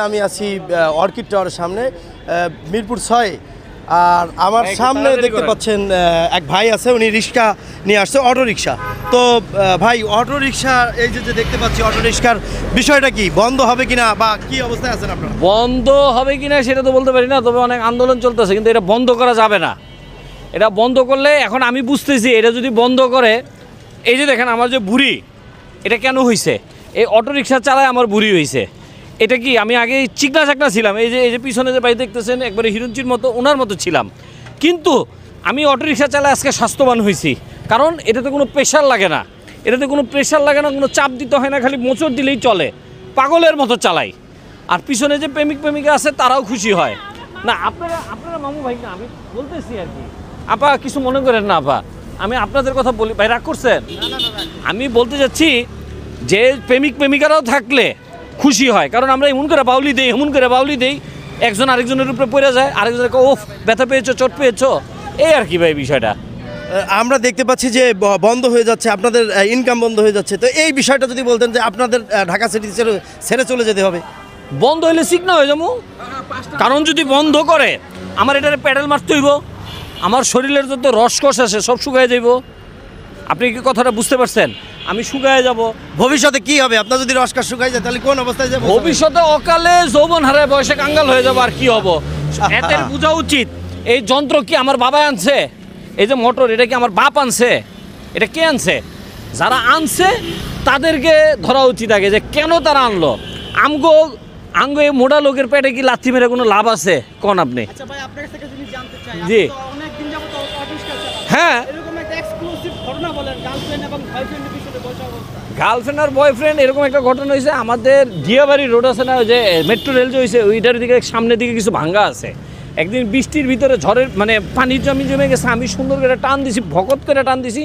আমি আছি অর্কিড টাওয়ারের সামনে মিরপুর 6 আর আমার সামনে দেখতে পাচ্ছেন এক ভাই আছে, উনি রিক্সা নিয়ে আসছে, অটো রিক্সা। তো ভাই, অটো রিক্সা এই যে দেখতে পাচ্ছি, অটো রিক্সার বিষয়টা কি, বন্ধ হবে কিনা বা কি অবস্থায় আছেন আপনারা? বন্ধ হবে কিনা সেটা তো বলতে পারি না, তবে অনেক আন্দোলন চলতেছে, কিন্তু এটা বন্ধ করা যাবে না। এটা বন্ধ করলে এখন আমি বুঝতেছি, এটা যদি বন্ধ করে, এই যে দেখেন আমার যে বুড়ি, এটা কেন হয়েছে? এই অটো রিক্সা চালায় আমার বুড়ি হয়েছে। এটা কি আমি আগে চিকনা চাকনা ছিলাম, এই যে পিছনে যে ভাই দেখতেছেন একবারে হিরুঞ্চির মতো, ওনার মতো ছিলাম, কিন্তু আমি অটো রিক্সা চালায় আজকে স্বাস্থ্যবান হয়েছি। কারণ এটাতে কোনো প্রেশার লাগে না, কোনো চাপ দিতে হয় না, খালি মোচড় দিলেই চলে, পাগলের মতো চালাই। আর পিছনে যে প্রেমিকা আছে তারাও খুশি হয় না। আপনারা মামু ভাই না, আমি বলতেছি আর কি, আপা কিছু মনে করেন না আপা, আমি আপনাদের কথা বলি, ভাই রাগ করছেন? আমি বলতে যাচ্ছি যে প্রেমিকারাও থাকলে খুশি হয়, কারণ আমরা এমন করে বাউলি দেই, একজন আরেকজনের উপরে পড়ে যায়, আরেকজনের ওফ ব্যথা পেয়েছো, চোট পেয়েছো, এই আর কি ভাই বিষয়টা। আমরা দেখতে পাচ্ছি যে বন্ধ হয়ে যাচ্ছে, আপনাদের ইনকাম বন্ধ হয়ে যাচ্ছে। তো এই বিষয়টা যদি বলতেন যে আপনাদের ঢাকা সিটি ছেড়ে চলে যেতে হবে। বন্ধ হইলে চিকনা হয়ে যাবো, কারণ যদি বন্ধ করে আমার এটারে প্যাডেল মারতে হইব, আমার শরীরের যত রসকস আছে সব শুকায় যাইব। আপনি কি কথাটা বুঝতে পারছেন? আমি শুকায় যাব। ভবিষ্যতে কি হবে আপনার যদি রসকস শুকায় যায়, তাহলে কোন অবস্থায় যাবে? ভবিষ্যতে অকালে যৌবন হারায় বয়সে কাঙ্গাল হয়ে যাবো, আর কি হবো? এদের বোঝা উচিত এই যন্ত্র কি আমার বাবা আনছে? এই যে মোটর, এটা কি আমার বাপ আনছে? এটা কে আনছে? যারা আনছে তাদেরকে ধরা উচিত আগে, যে কেন তারা আনলো। আঙ্গো এই মোটা লোকের পেটে কি লাথি মেরে কোনো লাভ আছে কোন আপনি? জি হ্যাঁ, গার্লফ্রেন্ড আর বয়ফ্রেন্ড এরকম একটা ঘটনা হয়েছে আমাদের দিয়াবাড়ি রোড আছে না, ওই যে মেট্রো রেল যে হয়েছে, ওইটার দিকে সামনের দিকে কিছু ভাঙ্গা আছে। একদিন বৃষ্টির ভিতরে ঝড়ের মানে পানির জমে গেছে, আমি সুন্দর করে টান দিছি, ভকত করে টান দিছি,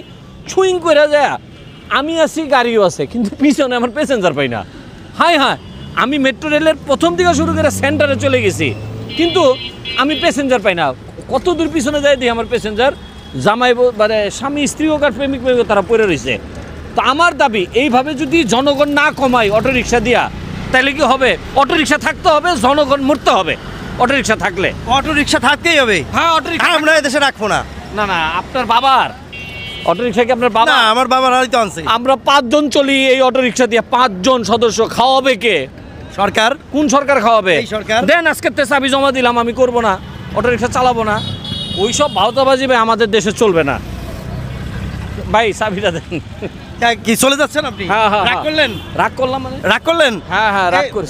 ছুইং করে যায়। আমি আছি, গাড়িও আছে, কিন্তু পিছনে আমার প্যাসেঞ্জার পাই না। হ্যাঁ, আমি মেট্রো রেলের প্রথম দিকে শুরু করে সেন্টারে চলে গেছি, কিন্তু আমি প্যাসেঞ্জার পাই না। কত দূর পিছনে যাই দিই আমার প্যাসেঞ্জার, জামাই মানে স্বামী স্ত্রী হোক আর প্রেমিক তারা পড়ে রয়েছে। তো আমার দাবি, এইভাবে যদি জনগণ না কমায় অটো রিক্সা দিয়া, তাহলে কি হবে? অটো রিক্সা থাকতে হবে, জনগণ মরতে হবে। অটো রিক্সা থাকলে অটো রিক্সা থাকতেই হবে। হ্যাঁ, অটো রিক্সা আমরা এদেশে রাখবো না। না, আপনার বাবার অটো রিক্সা কি আপনার বাবা? আমার বাবার হয়তো আনছে। আমরা 5 জন চলি এই অটো রিক্সা দিয়ে, 5 জন সদস্য। খাওয়াবে কে? সরকার। কোন সরকার খাওয়াবে? সরকার। দেন আজকে চাবি জমা দিলাম, আমি করবো না, অটো রিক্সা চালাবো না। ওইসব ভাওতাবাজি ভাই আমাদের দেশে চলবে না ভাই। চাবিটা দেন। কি চলে যাচ্ছেন আপনি? হ্যাঁ, রাগ করলেন? রাগ করলাম মানে রাগ করলেন? হ্যাঁ, রাগ করছি।